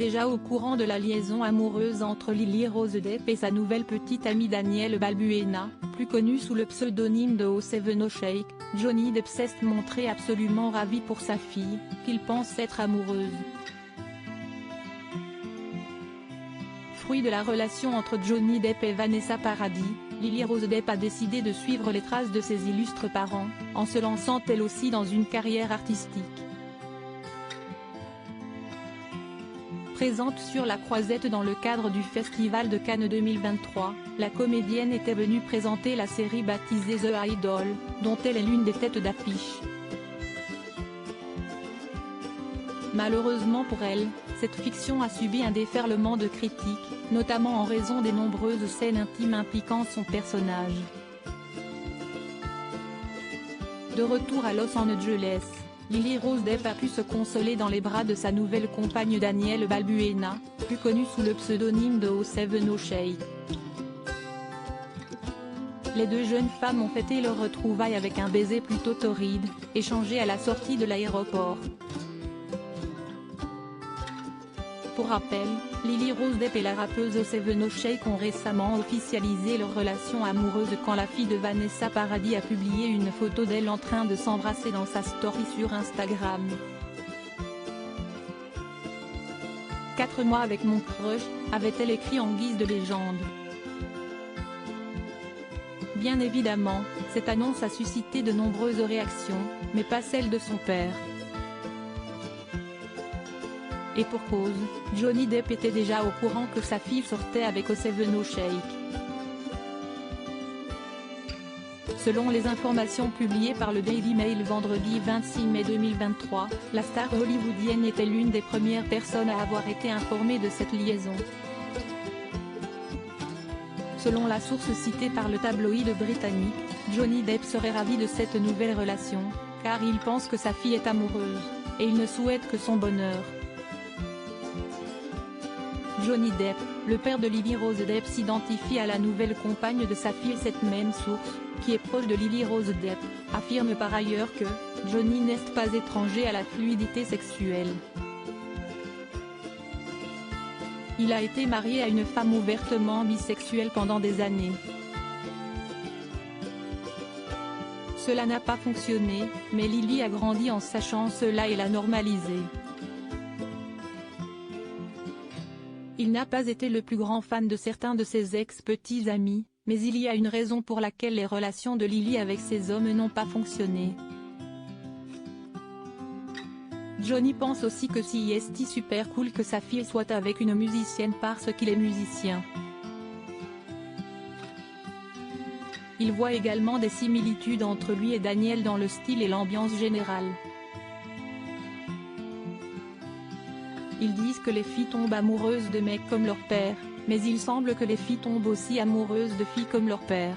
déjà au courant de la liaison amoureuse entre Lily Rose Depp et sa nouvelle petite amie Danielle Balbuena, plus connue sous le pseudonyme de 070 Shake. Johnny Depp s'est montré absolument ravi pour sa fille, qu'il pense être amoureuse. Fruit de la relation entre Johnny Depp et Vanessa Paradis, Lily Rose Depp a décidé de suivre les traces de ses illustres parents, en se lançant elle aussi dans une carrière artistique. Présente sur la Croisette dans le cadre du Festival de Cannes 2023, la comédienne était venue présenter la série baptisée The Idol, dont elle est l'une des têtes d'affiche. Malheureusement pour elle, cette fiction a subi un déferlement de critiques, notamment en raison des nombreuses scènes intimes impliquant son personnage. De retour à Los Angeles, Lily Rose Depp a pu se consoler dans les bras de sa nouvelle compagne Danielle Balbuena, plus connue sous le pseudonyme de 070 Shake. Les deux jeunes femmes ont fêté leur retrouvaille avec un baiser plutôt torride, échangé à la sortie de l'aéroport. Pour rappel, Lily Rose Depp et la rappeuse 070 Shake ont récemment officialisé leur relation amoureuse quand la fille de Vanessa Paradis a publié une photo d'elle en train de s'embrasser dans sa story sur Instagram. 4 mois avec mon crush, avait-elle écrit en guise de légende. Bien évidemment, cette annonce a suscité de nombreuses réactions, mais pas celle de son père. Et pour cause, Johnny Depp était déjà au courant que sa fille sortait avec 070 Shake. Selon les informations publiées par le Daily Mail vendredi 26 mai 2023, la star hollywoodienne était l'une des premières personnes à avoir été informée de cette liaison. Selon la source citée par le tabloïd britannique, Johnny Depp serait ravi de cette nouvelle relation, car il pense que sa fille est amoureuse, et il ne souhaite que son bonheur. Johnny Depp, le père de Lily Rose Depp, s'identifie à la nouvelle compagne de sa fille. Cette même source, qui est proche de Lily Rose Depp, affirme par ailleurs que Johnny n'est pas étranger à la fluidité sexuelle. Il a été marié à une femme ouvertement bisexuelle pendant des années. Cela n'a pas fonctionné, mais Lily a grandi en sachant cela et l'a normalisé. Il n'a pas été le plus grand fan de certains de ses ex-petits amis, mais il y a une raison pour laquelle les relations de Lily avec ces hommes n'ont pas fonctionné. Johnny pense aussi que c'est super cool que sa fille soit avec une musicienne parce qu'il est musicien. Il voit également des similitudes entre lui et Danielle dans le style et l'ambiance générale. Ils disent que les filles tombent amoureuses de mecs comme leur père, mais il semble que les filles tombent aussi amoureuses de filles comme leur père.